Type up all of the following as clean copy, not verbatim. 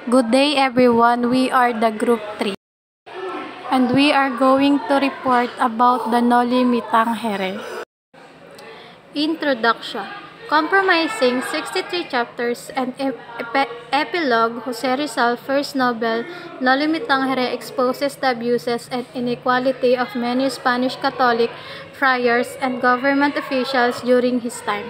Good day everyone, we are the group 3 and we are going to report about the Noli Me Tangere. Introduction. Comprising 63 chapters and epilogue, Jose Rizal's first novel, Noli Me Tangere, exposes the abuses and inequality of many Spanish Catholic friars and government officials during his time.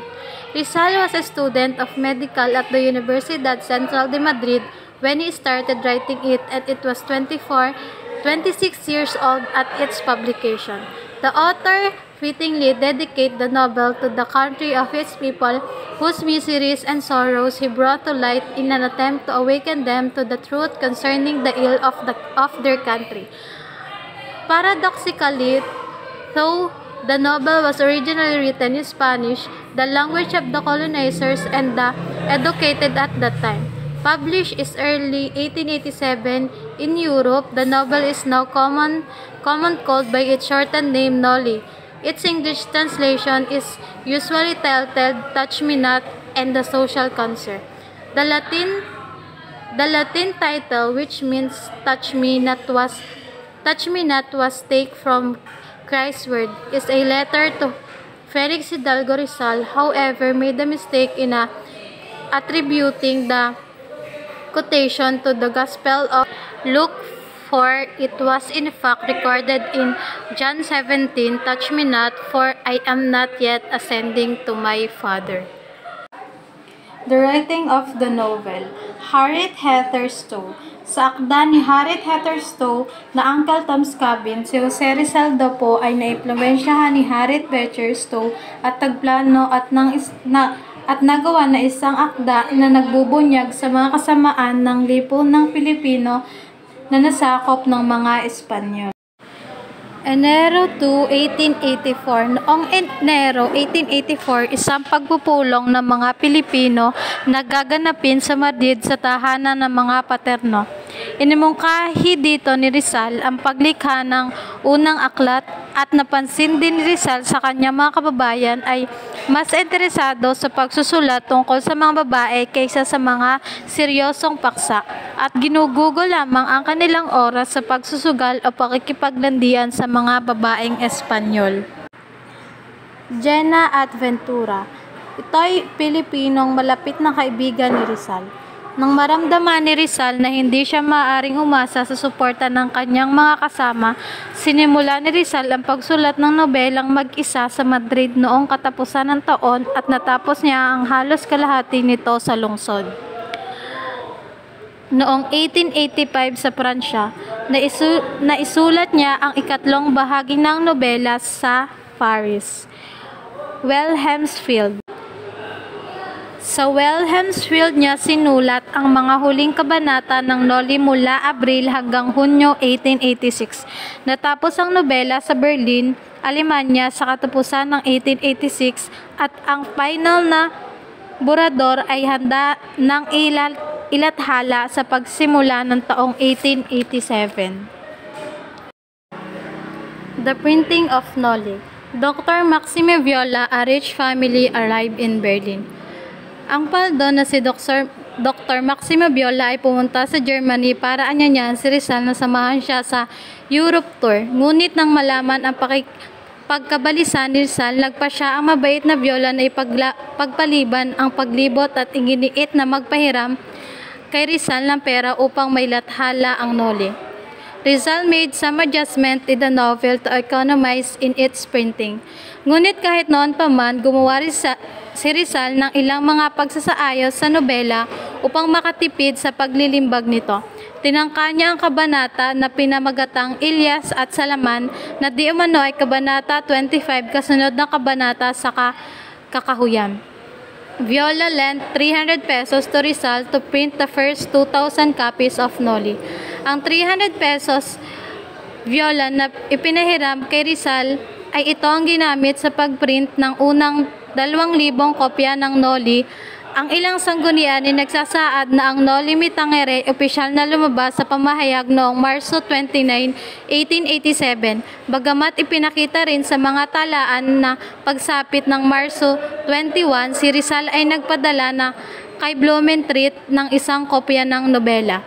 Rizal was a student of medical at the Universidad Central de Madrid when he started writing it, and it was 26 years old at its publication. The author fittingly dedicated the novel to the country of its people, whose miseries and sorrows he brought to light in an attempt to awaken them to the truth concerning the ill of their country. Paradoxically, though the novel was originally written in Spanish, the language of the colonizers and the educated at that time. Published in early 1887 in Europe, the novel is now common called by its shortened name Noli. Its English translation is usually titled Touch Me Not and the Social Cancer. The Latin title, which means Touch Me Not, was taken from Christ's word, is a letter to Felix Hidalgo Rizal, however, made a mistake in attributing the quotation to the Gospel of Luke, for it was in fact recorded in John 17, Touch me not, for I am not yet ascending to my Father. The writing of the novel. Harriet Heather Stowe. Sa akda ni Harriet Heather Stowe na Uncle Tom's Cabin, si Jose Rizal daw po ay naimpluwensyahan ni Harriet Beecher Stowe at tagplano at nagawa na isang akda na nagbubunyag sa mga kasamaan ng lipunang Pilipino na nasakop ng mga Espanyol. Enero 2, 1884. Noong Enero 1884, isang pagpupulong ng mga Pilipino na gaganapin sa Madrid sa tahanan ng mga paterno. Inimungkahi dito ni Rizal ang paglikha ng unang aklat at napansin din ni Rizal sa kanyang mga kababayan ay mas interesado sa pagsusulat tungkol sa mga babae kaysa sa mga seryosong paksa at ginugugo lamang ang kanilang oras sa pagsusugal o pakikipaglandian sa mga babaeng Espanyol. Jenna Adventura. Ito'y Pilipinong malapit na kaibigan ni Rizal. Nang maramdaman ni Rizal na hindi siya maaaring umasa sa suporta ng kanyang mga kasama, sinimula ni Rizal ang pagsulat ng nobelang Mag-isa sa Madrid noong katapusan ng taon at natapos niya ang halos kalahati nito sa lungsod. Noong 1885 sa Pransya, naisulat niya ang ikatlong bahagi ng nobela sa Paris. Wilhelmsfield. Sa Wilhelmsfield niya sinulat ang mga huling kabanata ng Noli mula Abril hanggang Hunyo 1886. Natapos ang nobela sa Berlin, Alemanya sa katapusan ng 1886 at ang final na borrador ay handa ng ilathala sa pagsimula ng taong 1887. The printing of Noli. Dr. Maxime Viola, a rich family, arrived in Berlin. Ang paldo na si Dr. Maxime Viola ay pumunta sa Germany para anyanyahan si Rizal na samahan siya sa Europe tour. Ngunit nang malaman ang pagkabalisa ni Rizal, nagpa siya ang mabait na Viola na pagpaliban ang paglibot at iginiit na magpahiram kay Rizal ng pera upang may lathala ang Noli. Rizal made some adjustment in the novel to economize in its printing. Ngunit kahit noon pa man, gumawa si Rizal ng ilang mga pagsasaayos sa nobela upang makatipid sa paglilimbag nito. Tinangka niya ang kabanata na pinamagatang Ilyas at Salaman na di umano ay kabanata 25 kasunod ng kabanata sa Kakahuyan. Viola lent 300 pesos to Rizal to print the first 2,000 copies of Noli. Ang 300 pesos Viola na ipinahiram kay Rizal ay ito ang ginamit sa pagprint ng unang 2,000 kopya ng Noli. Ang ilang sanggunian ay nagsasaad na ang Noli Me Tangere opisyal na lumabas sa pamahayag noong Marso 29, 1887. Bagamat ipinakita rin sa mga talaan na pagsapit ng Marso 21, si Rizal ay nagpadala na kay Blumentritt ng isang kopya ng nobela.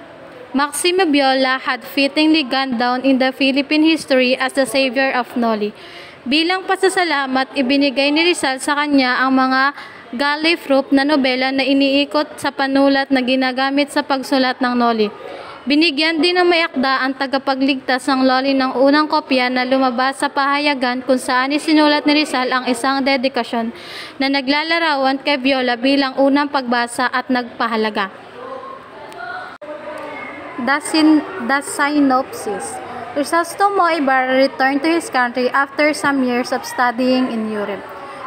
Maximo Viola had fittingly gone down in the Philippine history as the savior of Noli. Bilang pasasalamat, ibinigay ni Rizal sa kanya ang mga Gallifrup na nobela na iniikot sa panulat na ginagamit sa pagsulat ng Noli. Binigyan din ng may akda ang tagapagligtas ng Noli ng unang kopya na lumabas sa pahayagan kung saan isinulat ni Rizal ang isang dedikasyon na naglalarawan kay Viola bilang unang pagbasa at nagpahalaga. The synopsis. Crisostomo Ibarra returned to his country after some years of studying in Europe.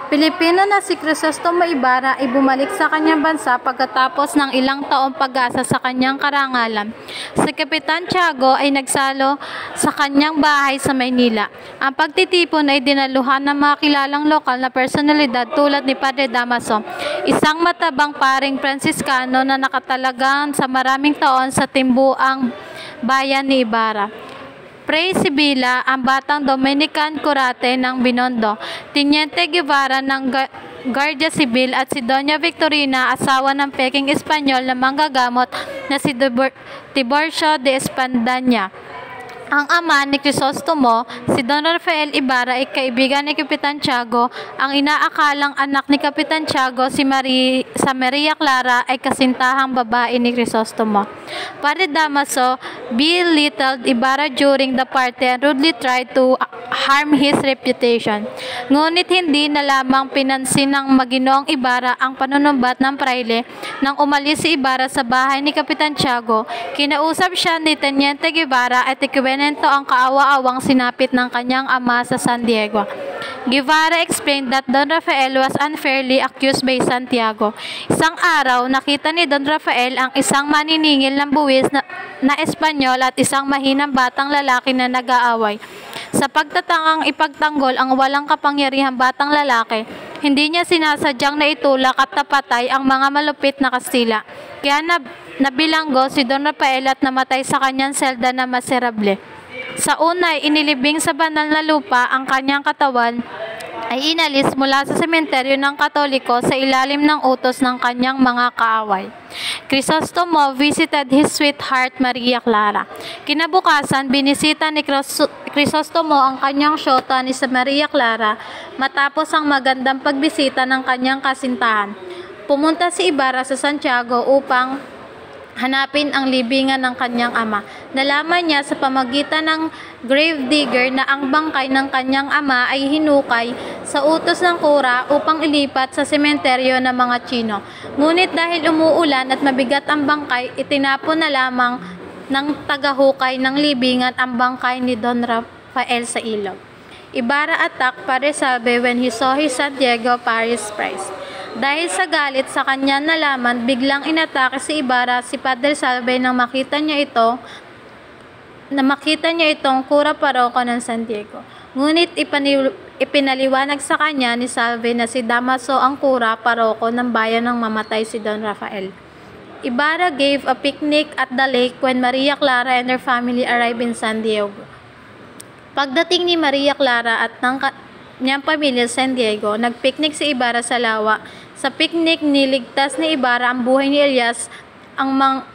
Pilipino na si Crisostomo Ibarra ay bumalik sa kanyang bansa pagkatapos ng ilang taong pag-asa sa kanyang karangalan. Si Kapitan Tiago ay nagsalo sa kanyang bahay sa Maynila. Ang pagtitipon ay dinaluhan ng mga kilalang lokal na personalidad tulad ni Padre Damaso, isang matabang paring Franciscano na nakatalagan sa maraming taon sa timbuang bayan ni Ibarra. Fray Sibila, ang batang Dominican Curate ng Binondo, Teniente Guevara ng Guardia Civil at si Doña Victorina, asawa ng Peking Espanyol na manggagamot na si Tiburcio de Espadaña. Ang ama ni Crisostomo, si Don Rafael Ibarra, ay kaibigan ni Kapitan Tiago. Ang inaakalang anak ni Kapitan Tiago, si Maria Clara, ay kasintahang babae ni Crisostomo. Padre Damaso belittled Ibarra during the party and rudely tried to harm his reputation. Ngunit hindi na lamang pinansin ng Maginoong Ibarra ang panunumbat ng praile nang umalis si Ibarra sa bahay ni Kapitan Tiago. Kinausap siya ni Teniente Guevara at ikiwenento ang kaawa-awang sinapit ng kanyang ama sa San Diego. Guevara explained that Don Rafael was unfairly accused by Santiago. Isang araw, nakita ni Don Rafael ang isang maniningil ng buwis na Espanyol at isang mahinang batang lalaki na nag-aaway. Sa pagtatangang ipagtanggol ang walang kapangyarihang batang lalaki, hindi niya sinasadyang naitulak at napatay ang mga malupit na Kastila. Kaya nabilanggo si Don Rafael at namatay sa kanyang selda na miserable. Sa una, inilibing sa banal na lupa ang kanyang katawan ay inalis mula sa sementeryo ng Katoliko sa ilalim ng utos ng kanyang mga kaaway. Crisostomo visited his sweetheart Maria Clara. Kinabukasan, binisita ni Crisostomo ang kanyang syota ni Maria Clara matapos ang magandang pagbisita ng kanyang kasintahan. Pumunta si Ibarra sa Santiago upang hanapin ang libingan ng kanyang ama. Nalaman niya sa pamagitan ng gravedigger na ang bangkay ng kanyang ama ay hinukay sa utos ng kura upang ilipat sa sementeryo ng mga Chino. Ngunit dahil umuulan at mabigat ang bangkay, itinapon na lamang ng tagahukay ng libingan ang bangkay ni Don Rafael sa ilog. Ibarra attacked Padre Salve when he saw his Santiago Paris prize. Dahil sa galit sa kanya nalaman, biglang inatake si Ibarra si Padre Salve nang makita niya itong kura paroko ng San Diego. Ngunit ipinaliwanag sa kanya ni Salve na si Damaso ang kura paroko ng bayan ng mamatay si Don Rafael. Ibarra gave a picnic at the lake when Maria Clara and her family arrived in San Diego. Pagdating ni Maria Clara at ng niyang pamilya sa San Diego, nagpiknik si Ibarra sa lawa. Sa picnic, niligtas ni Ibarra ang buhay ni Elias, ang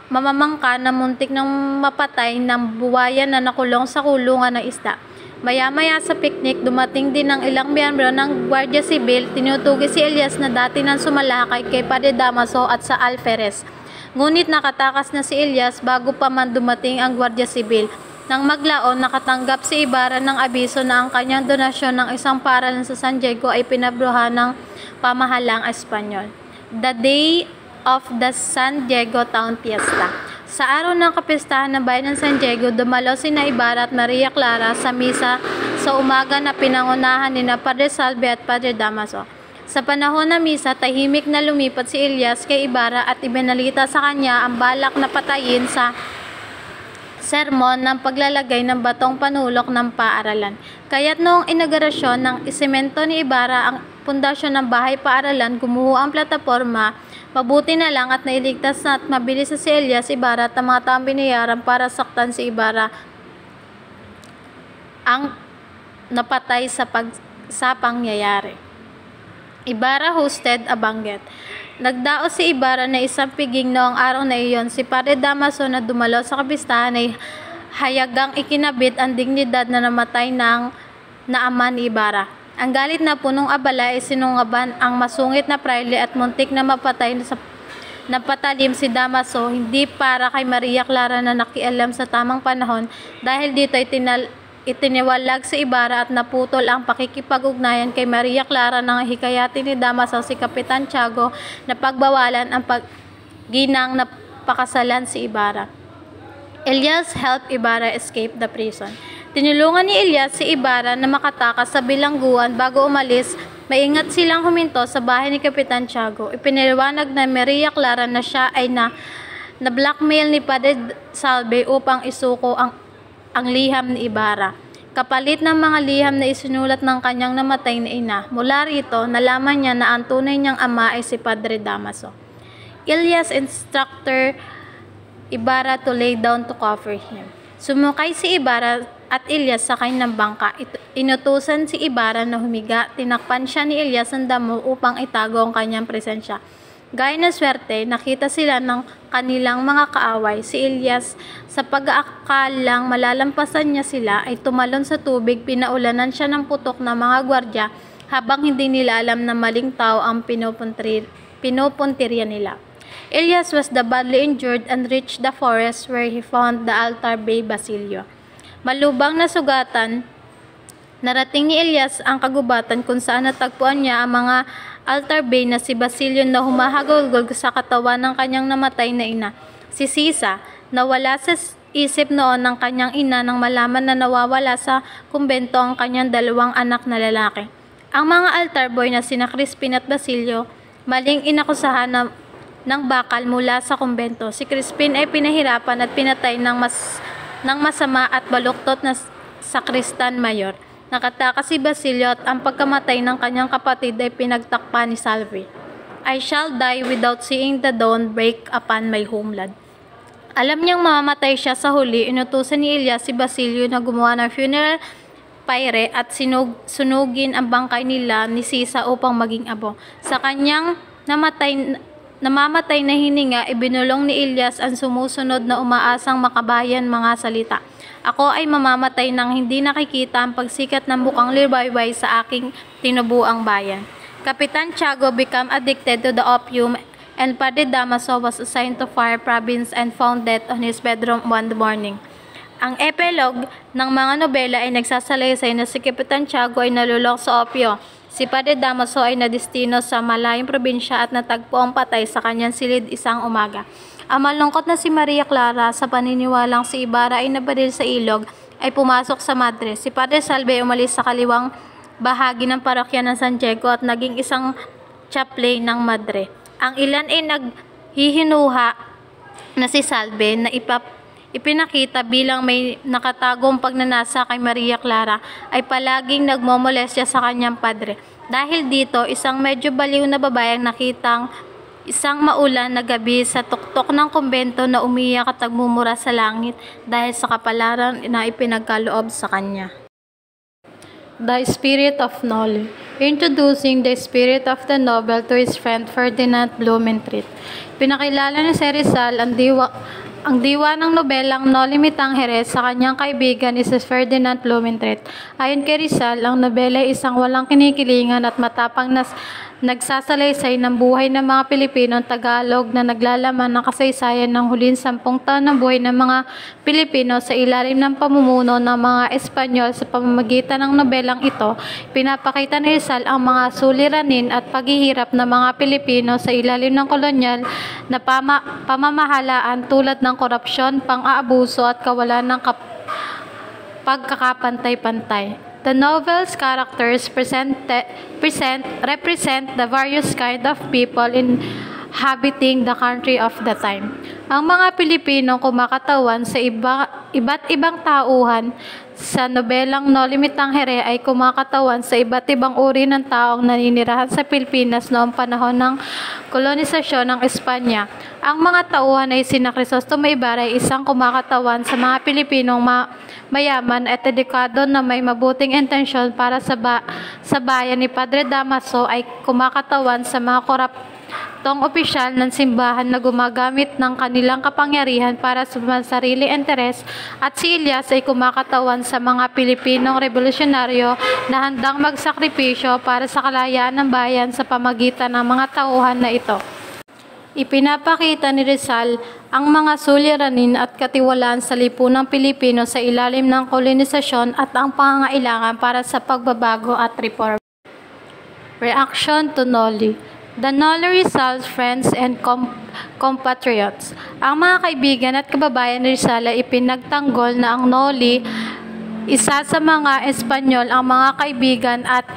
mamamangka na muntik ng mapatay ng buwayan na nakulong sa kulungan ng isda. Maya-maya sa picnic, dumating din ang ilang miyembro ng Guardia Civil. Tinutugi si Elias na dati nang sumalakay kay Padre Damaso at sa Alferez. Ngunit nakatakas na si Elias bago pa man dumating ang Guardia Civil. Nang maglaon, nakatanggap si Ibarra ng abiso na ang kanyang donasyon ng isang paaralan sa San Diego ay pinabruhan ng pamahalang Espanyol. The day of the San Diego Town Fiesta. Sa araw ng kapistahan ng bayan ng San Diego, dumalo sina Ibarra at Maria Clara sa misa sa umaga na pinangunahan ni Padre Salve at Padre Damaso. Sa panahon ng misa, tahimik na lumipat si Elias kay Ibarra at ibinalita sa kanya ang balak na patayin sa sermon ng paglalagay ng batong panulok ng paaralan. Kaya't noong inaugurasyon ng isemento ni Ibarra ang pundasyon ng bahay-paaralan, gumuho ang plataporma. Mabuti na lang at nailigtas na at mabilis sa si Elias Ibarra at ang mga taong binayaran para saktan si Ibarra ang napatay sa pangyayari. Ibarra hosted a banquet. Nagdaos si Ibarra na isang piging noong araw na iyon. Si Padre Damaso na dumalo sa kapistahan ay hayagang ikinabit ang dignidad na namatay ng ama ni Ibarra. Ang galit na punong abala ay sinungaban ang masungit na praile at muntik na mapatay sa napatalim si Damaso, hindi para kay Maria Clara na nakialam sa tamang panahon. Dahil dito ay itiniwalag si Ibarra at naputol ang pakikipag-ugnayan kay Maria Clara nang hikayati ni Damaso si Kapitan Tiago na pagbawalan ang pagginang na pakasalan si Ibarra. Elias helped Ibarra escape the prison. Tinulungan ni Elias si Ibarra na makatakas sa bilangguan bago umalis. Maingat silang huminto sa bahay ni Kapitan Tiago. Ipinaliwanag na Maria Clara na siya ay na-blackmail ni Padre Salve upang isuko ang liham ni Ibarra. Kapalit ng mga liham na isinulat ng kanyang namatay na ina. Mula rito, nalaman niya na ang tunay niyang ama ay si Padre Damaso. Elias instructor Ibarra to lay down to cover him. Sumukay si Ibarra at Elias sa kanyang bangka. Inutusan si Ibarra na humiga. Tinakpan siya ni Elias ng damo upang itago ang kanyang presensya. Gaya ng swerte, nakita sila ng kanilang mga kaaway. Si Elias, sa pag-aakalang malalampasan niya sila, ay tumalon sa tubig. Pinaulanan siya ng putok ng mga gwardya habang hindi nila alam na maling tao ang pinupuntirya nila. Elias was badly injured and reached the forest where he found the altar bay Basilio. Malubang na sugatan, narating ni Elias ang kagubatan kung saan natagpuan niya ang mga altar bay na si Basilio na humahagulgol sa katawan ng kanyang namatay na ina. Si Sisa, nawala sa isip noon ng kanyang ina nang malaman na nawawala sa kumbento ang kanyang dalawang anak na lalaki. Ang mga altar boy na sina Crispin at Basilio, maling inakusahan ng bakal mula sa kumbento. Si Crispin ay pinahirapan at pinatay ng masama at baluktot na sakristan mayor. Nakatakas si Basilio at ang pagkamatay ng kanyang kapatid ay pinagtakpan ni Salve. I shall die without seeing the dawn break upon my homeland. Alam niyang mamamatay siya sa huli, inutusan ni Elias si Basilio na gumawa ng funeral pyre at sunugin ang bangkay nila ni Sisa upang maging abo. Sa kanyang namamatay na hininga, ibinulong ni Elias ang sumusunod na umaasang makabayan mga salita. Ako ay mamamatay nang hindi nakikita ang pagsikat ng bukang liwayway sa aking tinubuang bayan. Kapitan Tiago became addicted to the opium and Padre Damaso was assigned to Fire Province and found dead on his bedroom one morning. Ang epilogue ng mga nobela ay nagsasalaysay na si Kapitan Tiago ay nalulok sa opyo. Si Padre Damaso ay nadestino sa malayong probinsya at natagpo ang patay sa kanyang silid isang umaga. Ang malungkot na si Maria Clara sa paniniwalang si Ibarra ay nabaril sa ilog ay pumasok sa Madre. Si Padre Salve ay umalis sa kaliwang bahagi ng parokya ng San Diego at naging isang chaplain ng Madre. Ang ilan ay naghihinuha na si Salve na ipinakita bilang may nakatagong pagnanasa kay Maria Clara ay palaging nagmomolestya sa kanyang padre. Dahil dito, isang medyo baliw na babae ang nakitang isang maulan na gabi sa tuktok ng kumbento na umiyak at nagmumura sa langit dahil sa kapalaran na ipinagkaloob sa kanya. The Spirit of Noli. Introducing the spirit of the novel to his friend Ferdinand Blumentritt. Pinakilala ni Rizal ang diwa ng nobelang Noli Me Tangere sa kanyang kaibigan si Ferdinand Blumentritt. Ayon kay Rizal, ang nobela ay isang walang kinikilingan at matapang na nagsasalaysay ng buhay ng mga Pilipino Tagalog na naglalaman ng kasaysayan ng huling 10 taon ng buhay ng mga Pilipino sa ilalim ng pamumuno ng mga Espanyol. Sa pamamagitan ng nobelang ito, pinapakita ni Rizal ang mga suliranin at paghihirap ng mga Pilipino sa ilalim ng kolonyal na pamamahalaan tulad ng korupsyon, pang-aabuso at kawalan ng pagkakapantay-pantay. The novel's characters represent the various kind of people inhabiting the country of the time. Ang mga Pilipino kumakatawan sa iba't ibang tauhan sa nobelang Noli Me Tangere ay kumakatawan sa iba't ibang uri ng taong naninirahan sa Pilipinas noong panahon ng kolonisasyon ng Espanya. Ang mga tauhan ay sina Crisostomo Ibarra ay isang kumakatawan sa mga Pilipinong mayaman at edukado na may mabuting intensyon para sa bayan. Ni Padre Damaso ay kumakatawan sa mga aktong opisyal ng simbahan na gumagamit ng kanilang kapangyarihan para sa sarili interes, at si Elias ay kumakatawan sa mga Pilipinong revolusyonaryo na handang magsakripisyo para sa kalayaan ng bayan sa pamagitan ng mga tauhan na ito. Ipinapakita ni Rizal ang mga suliranin at katiwalaan sa lipunang Pilipino sa ilalim ng kolonisasyon at ang pangangailangan para sa pagbabago at reforma. Reaction to Noli. The Noli Rizal's friends and compatriots. Ang mga kaibigan at kababayan ni Rizal ay ipinagtanggol na ang Noli, isa sa mga Espanyol, ang mga kaibigan at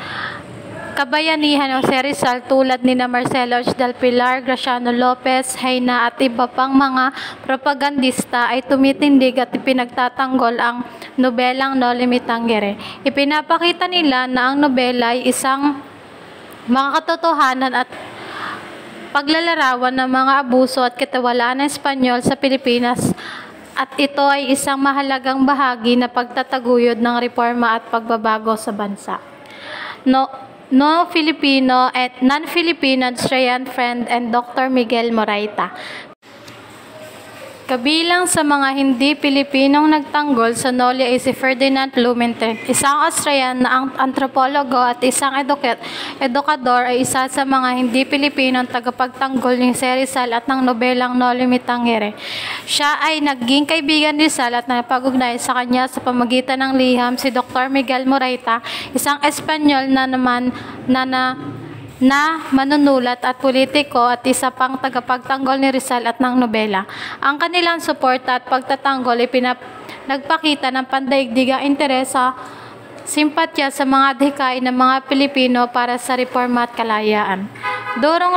kabayanihan ng Jose Rizal tulad ni Marcelo H. del Pilar, Graciano Lopez, Hayna at iba pang mga propagandista ay tumitindig at ipinagtatanggol ang nobelang Noli Me Tangere. Ipinapakita nila na ang nobela ay isang mga katotohanan at paglalarawan ng mga abuso at katiwalaan ng Espanyol sa Pilipinas, at ito ay isang mahalagang bahagi na pagtataguyod ng reforma at pagbabago sa bansa. Non-Filipino Australian friend and Dr. Miguel Moraita. Kabilang sa mga hindi Pilipinong nagtanggol sa Noli ay si Ferdinand Blumentritt, isang Australian na antropologo at isang edukador, ay isa sa mga hindi Pilipinong tagapagtanggol ni Jose Rizal at ng nobelang Noli Me Tangere. Siya ay naging kaibigan ni Rizal at napag-ugnay sa kanya sa pamagitan ng liham si Dr. Miguel Moraita, isang Espanyol na manunulat at politiko at isa pang tagapagtanggol ni Rizal at ng nobela. Ang kanilang suporta at pagtatanggol ay nagpakita ng pandaigdigang interes sa simpatya sa mga adhikain ng mga Pilipino para sa reforma at kalayaan. During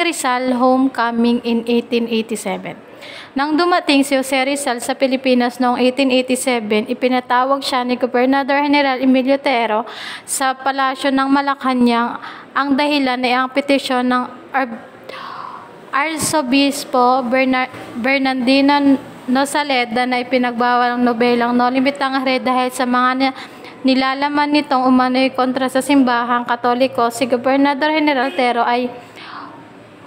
Rizal homecoming in 1887. Nang dumating si Jose Rizal sa Pilipinas noong 1887, ipinatawag siya ni Gobernador General Emilio Tero sa palasyo ng Malacañang. Ang dahilan ay ang petisyon ng Arsobispo Bernardino Nosaleda na ipinagbawal ang nobelang Noli Me Tangere dahil sa mga nilalaman nitong umano'y kontra sa simbahang Katoliko. Si Gobernador General Tero ay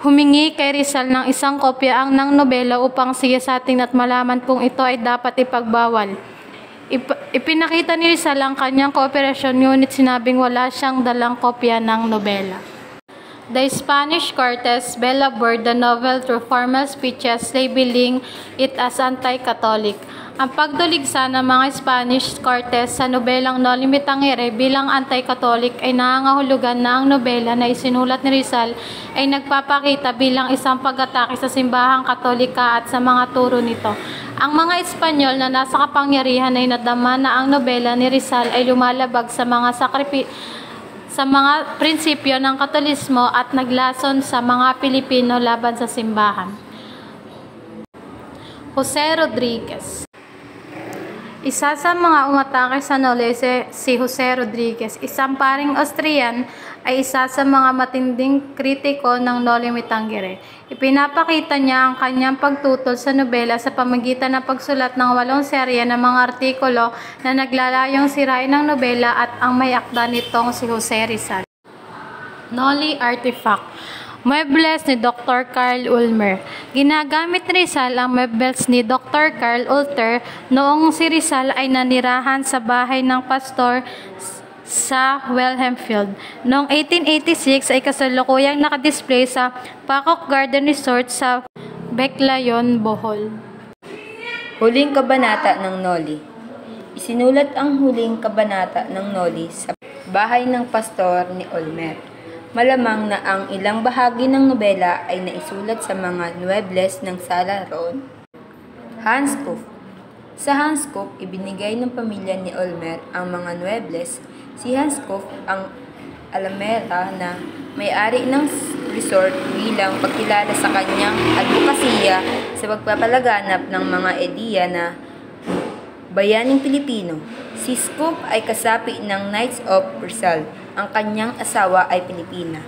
humingi kay Rizal ng isang kopya ng nobela upang siyasatin at malaman kung ito ay dapat ipagbawal. Ipinakita ni Rizal ang kanyang kooperasyon, ngunit sinabing wala siyang dalang kopya ng nobela. The Spanish Cortes belabored the novel through formal speeches labeling it as anti-Catholic. Ang pagduligsa ng mga Spanish Cortes sa nobelang Noli Me Tangere bilang anti-Catholic ay nangangahulugan na ang nobela na isinulat ni Rizal ay nagpapakita bilang isang pag-atake sa simbahang Katolika at sa mga turo nito. Ang mga Espanyol na nasa kapangyarihan ay nadama na ang nobela ni Rizal ay lumalabag sa mga prinsipyo ng Katolismo at naglason sa mga Pilipino laban sa simbahan. Jose Rodriguez. Isa sa mga umatake sa Noli si Jose Rodriguez, isang paring Austrian, ay isa sa mga matinding kritiko ng Noli Me Tangere. Ipinapakita niya ang kanyang pagtutol sa nobela sa pamagitan ng pagsulat ng 8 serye ng mga artikulo na naglalayong sirain ng nobela at ang may akda nitong si Jose Rizal. Noli Artifact. Muebles ni Dr. Carl Ulmer. Ginagamit ni Rizal ang muebles ni Dr. Carl Ulmer noong si Rizal ay nanirahan sa bahay ng pastor sa Wilhelmsfield. Noong 1886 ay kasalukuyang nakadisplay sa Pacoc Garden Resort sa Baclayon, Bohol. Huling kabanata ng Noli. Isinulat ang huling kabanata ng Noli sa bahay ng pastor ni Ulmer. Malamang na ang ilang bahagi ng nobela ay naisulat sa mga muebles ng sala roon. Hans Kuf. Sa Hans Kuf, ibinigay ng pamilya ni Ulmer ang mga muebles. Si Hans Kuf ang Alameda na may-ari ng resort bilang pagkilala sa kanyang advokasya sa pagpapalaganap ng mga ideya na bayaning Pilipino. Si Kuf ay kasapi ng Knights of Rizal. Ang kanyang asawa ay Pilipina.